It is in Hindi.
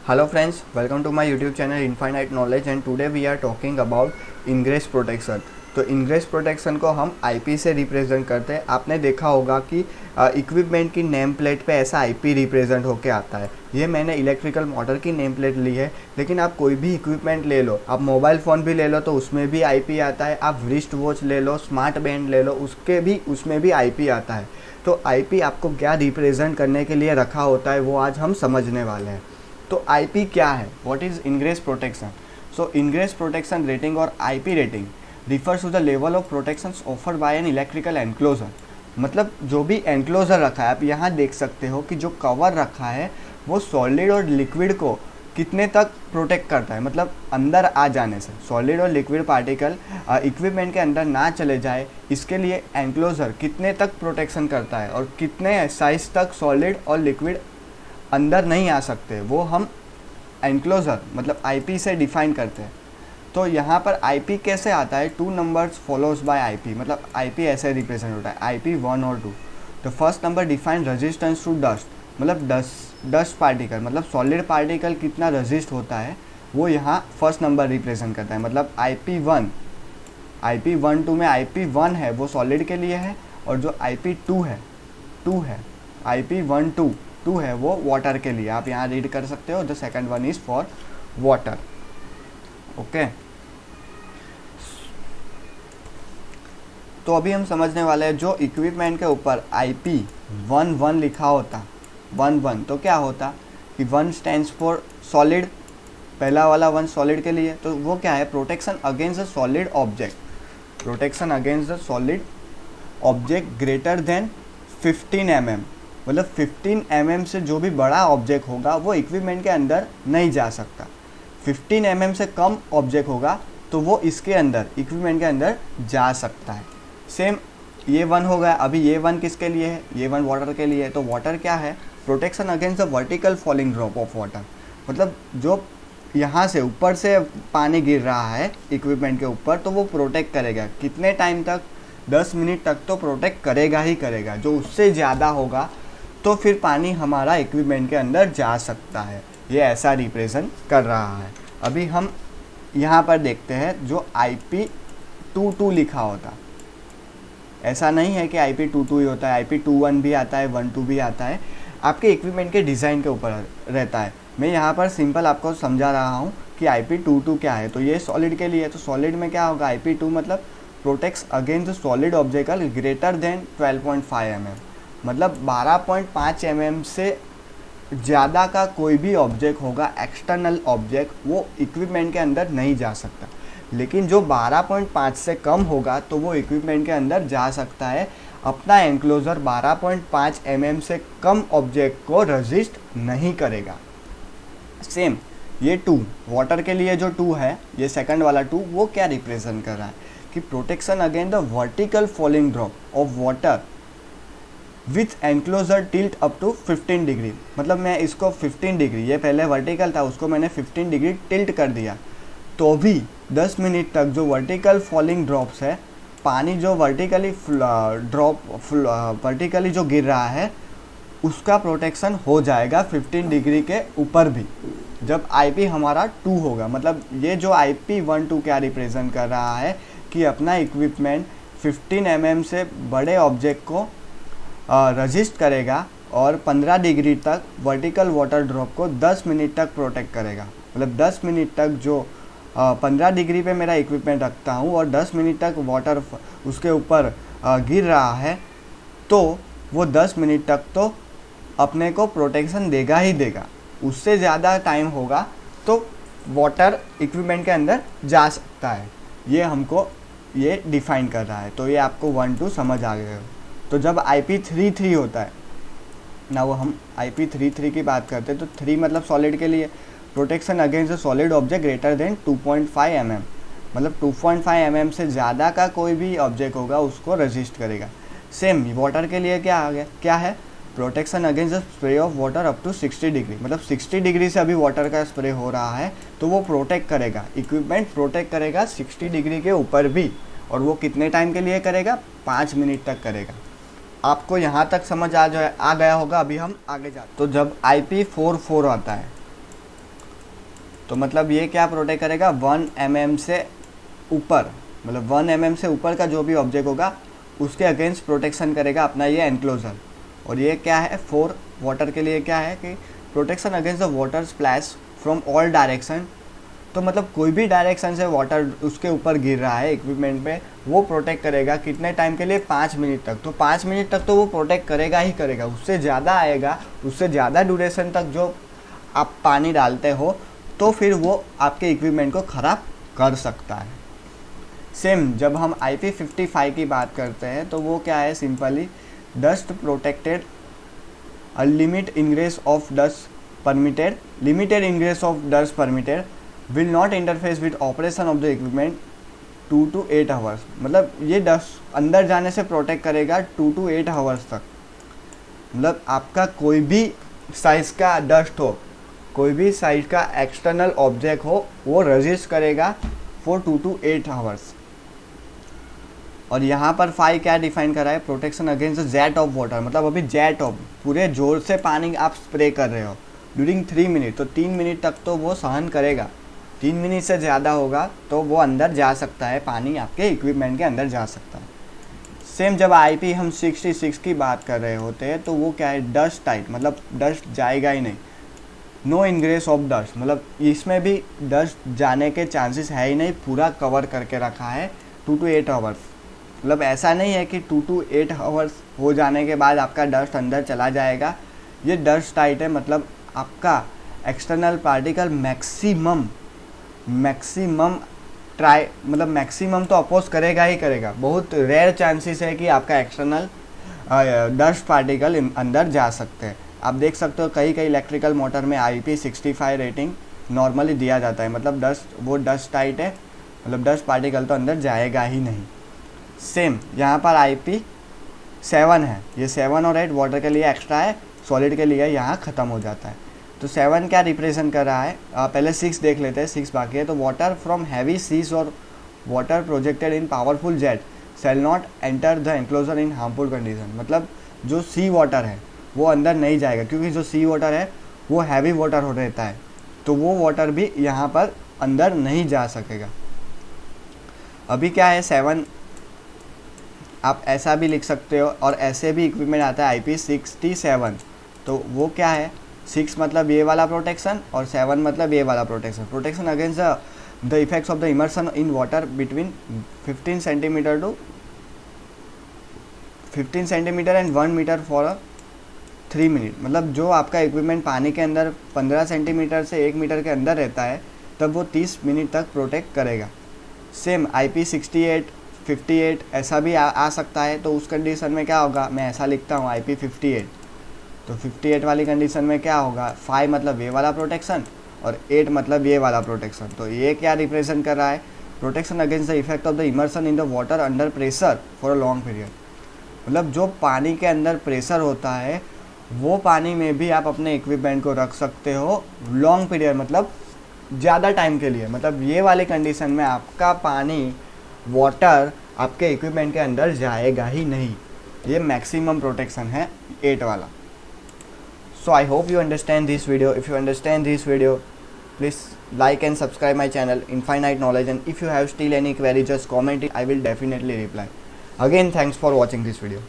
Hello friends, welcome to my YouTube channel Infinite Knowledge and today we are talking about ingress protection। तो ingress protection को हम IP से रिप्रेजेंट करते हैं। आपने देखा होगा कि इक्विपमेंट की नेम प्लेट पे ऐसा IP रिप्रेजेंट होके आता है। ये मैंने इलेक्ट्रिकल मोटर की नेम प्लेट ली है, लेकिन आप कोई भी इक्विपमेंट ले लो, आप मोबाइल फ़ोन भी ले लो तो उसमें भी IP आता है। आप रिस्ट वॉच ले लो, स्मार्ट बैंड ले लो, उसमें भी IP आता है। तो IP आपको क्या रिप्रेजेंट करने के लिए रखा होता है वो आज हम समझने वाले हैं। तो IP क्या है? What is ingress protection? So ingress protection rating और IP rating refers to the level of protection offered by an electrical enclosure. मतलब जो भी एनक्लोजर रखा है, आप यहाँ देख सकते हो कि जो कवर रखा है वो सॉलिड और लिक्विड को कितने तक प्रोटेक्ट करता है। मतलब अंदर आ जाने से सॉलिड और लिक्विड पार्टिकल इक्विपमेंट के अंदर ना चले जाए, इसके लिए एनक्लोजर कितने तक प्रोटेक्शन करता है और कितने साइज तक सॉलिड और लिक्विड अंदर नहीं आ सकते, वो हम एनक्लोजर मतलब IP से डिफाइन करते हैं। तो यहाँ पर IP कैसे आता है? 2 नंबर्स फॉलोज बाय IP। मतलब IP ऐसे रिप्रेजेंट होता है, IP 1 और 2। तो first number define resistance to dust, मतलब डस्ट पार्टिकल, मतलब सॉलिड पार्टिकल कितना रेजिस्ट होता है वो यहाँ फर्स्ट नंबर रिप्रेजेंट करता है। मतलब IP1 2 में IP1 है वो सॉलिड के लिए है, और जो IP2 है IP1 2 है वो वाटर के लिए। आप यहाँ रीड कर सकते हो, the second one is for water. Okay, तो अभी हम समझने वाले हैं जो इक्विपमेंट के ऊपर IP11 लिखा होता 11, तो क्या होता कि 1 स्टैंड्स फॉर सॉलिड, पहला वाला 1 सॉलिड के लिए। तो वो क्या है? Protection against the solid object, protection against the solid object greater than 15 mm। मतलब 15 mm से जो भी बड़ा ऑब्जेक्ट होगा वो इक्विपमेंट के अंदर नहीं जा सकता। 15 mm से कम ऑब्जेक्ट होगा तो वो इसके अंदर इक्विपमेंट के अंदर जा सकता है। सेम ये 1 हो गया। अभी ये 1 किसके लिए है? ये 1 वाटर के लिए है। तो वाटर क्या है? Protection against the vertical falling drop of water. मतलब जो यहाँ से ऊपर से पानी गिर रहा है इक्विपमेंट के ऊपर, तो वो प्रोटेक्ट करेगा। कितने टाइम तक? 10 मिनट तक तो प्रोटेक्ट करेगा ही करेगा। जो उससे ज़्यादा होगा तो फिर पानी हमारा इक्विपमेंट के अंदर जा सकता है। ये ऐसा रिप्रेजेंट कर रहा है। अभी हम यहाँ पर देखते हैं जो IP22 लिखा होता, ऐसा नहीं है कि IP22 ही होता है, IP21 भी आता है, 12 भी आता है। आपके इक्विपमेंट के डिज़ाइन के ऊपर रहता है। मैं यहाँ पर सिंपल आपको समझा रहा हूँ कि IP22 क्या है। तो ये सॉलिड के लिए है, तो सॉलिड में क्या होगा? IP2 मतलब protects against solid object greater than 12.5 mm। मतलब 12.5 mm से ज़्यादा का कोई भी ऑब्जेक्ट होगा, एक्सटर्नल ऑब्जेक्ट, वो इक्विपमेंट के अंदर नहीं जा सकता। लेकिन जो 12.5 से कम होगा तो वो इक्विपमेंट के अंदर जा सकता है। अपना एनक्लोजर 12.5 mm से कम ऑब्जेक्ट को रेजिस्ट नहीं करेगा। सेम ये 2 वाटर के लिए जो 2 है, ये सेकंड वाला 2, वो क्या रिप्रेजेंट कर रहा है कि protection against the vertical falling drop of water with enclosure tilt up to 15 degree. मतलब मैं इसको 15 डिग्री, ये पहले वर्टिकल था उसको मैंने 15 डिग्री टिल्ट कर दिया, तो भी 10 मिनट तक जो वर्टिकल फॉलिंग ड्रॉप्स है, पानी जो वर्टिकली जो गिर रहा है उसका प्रोटेक्शन हो जाएगा 15 डिग्री के ऊपर भी, जब IP हमारा 2 होगा। मतलब ये जो IP12 क्या रिप्रेजेंट कर रहा है कि अपना इक्विपमेंट 15 mm से बड़े ऑब्जेक्ट को रजिस्ट करेगा और 15 डिग्री तक वर्टिकल वाटर ड्रॉप को 10 मिनट तक प्रोटेक्ट करेगा। मतलब 10 मिनट तक जो 15 डिग्री पे मेरा इक्विपमेंट रखता हूँ और 10 मिनट तक वाटर उसके ऊपर गिर रहा है, तो वो 10 मिनट तक तो अपने को प्रोटेक्शन देगा ही देगा। उससे ज़्यादा टाइम होगा तो वाटर इक्विपमेंट के अंदर जा सकता है। ये हमको ये डिफाइन कर रहा है। तो ये आपको 1 2 समझ आ गया। तो जब IP33 होता है ना, वो हम IP33 की बात करते हैं, तो 3 मतलब सॉलिड के लिए, protection against the solid object greater than 2.5 mm। मतलब 2.5 mm से ज़्यादा का कोई भी ऑब्जेक्ट होगा उसको रेजिस्ट करेगा। सेम वाटर के लिए क्या आ गया? क्या है? Protection against the spray of water up to 60 degree. मतलब 60 डिग्री से अभी वाटर का स्प्रे हो रहा है तो वो प्रोटेक्ट करेगा, इक्विपमेंट प्रोटेक्ट करेगा 60 डिग्री के ऊपर भी। और वो कितने टाइम के लिए करेगा? 5 मिनट तक करेगा। आपको यहाँ तक समझ आ गया होगा। अभी हम आगे जाते। तो जब IP44 आता है, तो मतलब ये क्या प्रोटेक्ट करेगा, 1 mm से ऊपर, मतलब 1 mm से ऊपर का जो भी ऑब्जेक्ट होगा उसके अगेंस्ट प्रोटेक्शन करेगा अपना ये एनक्लोजर। और ये क्या है, 4 वाटर के लिए क्या है कि protection against the water splash from all direction. तो मतलब कोई भी डायरेक्शन से वाटर उसके ऊपर गिर रहा है इक्विपमेंट पे, वो प्रोटेक्ट करेगा कितने टाइम के लिए, 5 मिनट तक। तो 5 मिनट तक तो वो प्रोटेक्ट करेगा ही करेगा, उससे ज़्यादा आएगा, उससे ज़्यादा ड्यूरेशन तक जो आप पानी डालते हो तो फिर वो आपके इक्विपमेंट को ख़राब कर सकता है। सेम जब हम IP55 की बात करते हैं तो वो क्या है, simply dust protected, a limit ingress of dust permitted, limited ingress of dust permitted, will not interface with operation of the equipment 2 to 8 hours. मतलब ये डस्ट अंदर जाने से प्रोटेक्ट करेगा 2 to 8 आवर्स तक। मतलब आपका कोई भी साइज़ का डस्ट हो, कोई भी साइज का एक्सटर्नल ऑब्जेक्ट हो, वो रेजिस्ट करेगा फॉर 2 to 8 आवर्स। और यहाँ पर 5 क्या डिफाइन करा है, protection against the jet of water. मतलब अभी जेट ऑफ पूरे जोर से पानी आप स्प्रे कर रहे हो ड्यूरिंग 3 मिनट, तो 3 मिनट तक तो वो सहन करेगा। 3 मिनट से ज़्यादा होगा तो वो अंदर जा सकता है, पानी आपके इक्विपमेंट के अंदर जा सकता है। सेम जब IP हम 66 की बात कर रहे होते हैं तो वो क्या है, डस्ट टाइट, मतलब डस्ट जाएगा ही नहीं, नो इनग्रेस ऑफ डस्ट, मतलब इसमें भी डस्ट जाने के चांसेस है ही नहीं, पूरा कवर करके रखा है 2 to 8 आवर्स। मतलब ऐसा नहीं है कि 2 to 8 आवर्स हो जाने के बाद आपका डस्ट अंदर चला जाएगा। ये डस्ट टाइट है, मतलब आपका एक्सटर्नल पार्टिकल मैक्सिमम ट्राई, मतलब मैक्सिमम तो अपोज करेगा ही करेगा। बहुत रेयर चांसेस है कि आपका एक्सटर्नल डस्ट पार्टिकल अंदर जा सकते हैं। आप देख सकते हो कई इलेक्ट्रिकल मोटर में IP65 रेटिंग नॉर्मली दिया जाता है, मतलब वो डस्ट टाइट है, मतलब डस्ट पार्टिकल तो अंदर जाएगा ही नहीं। सेम यहाँ पर IP7 है, ये 7 और 8 वाटर के लिए एक्स्ट्रा है, सॉलिड के लिए यहाँ ख़त्म हो जाता है। तो 7 क्या रिप्रेजेंट कर रहा है, पहले 6 देख लेते हैं, 6 बाकी है। तो वाटर फ्रॉम हैवी सीज और water projected in powerful jet shall not enter the enclosure in harmful condition. मतलब जो सी वाटर है वो अंदर नहीं जाएगा, क्योंकि जो सी वाटर है वो हैवी वाटर हो रहता है, तो वो वाटर भी यहाँ पर अंदर नहीं जा सकेगा। अभी क्या है 7, आप ऐसा भी लिख सकते हो, और ऐसे भी इक्विपमेंट आता है IP67। तो वो क्या है, 6 मतलब ये वाला प्रोटेक्शन और 7 मतलब ये वाला protection. Protection against the effects of the immersion in water between 15 centimetre to 15 centimetre and 1 metre for 3 minute. मतलब जो आपका इक्विपमेंट पानी के अंदर 15 सेंटीमीटर से 1 मीटर के अंदर रहता है तब वो 30 मिनट तक प्रोटेक्ट करेगा। सेम IP68, 58 ऐसा भी आ सकता है। तो उस कंडीशन में क्या होगा, मैं ऐसा लिखता हूँ IP58। तो 58 वाली कंडीशन में क्या होगा, 5 मतलब ये वाला प्रोटेक्शन और 8 मतलब ये वाला प्रोटेक्शन। तो ये क्या रिप्रेजेंट कर रहा है, protection against the effect of the immersion in the water under pressure for a long period. मतलब जो पानी के अंदर प्रेशर होता है वो पानी में भी आप अपने इक्विपमेंट को रख सकते हो लॉन्ग पीरियड, मतलब ज़्यादा टाइम के लिए। मतलब ये वाली कंडीशन में आपका पानी, वाटर आपके इक्विपमेंट के अंदर जाएगा ही नहीं। ये मैक्सिमम प्रोटेक्शन है 8 वाला। So I hope you understand this video. If you understand this video, please like and subscribe my channel Infinite Knowledge, and if you have still any query, just comment it. I will definitely reply. Again, thanks for watching this video.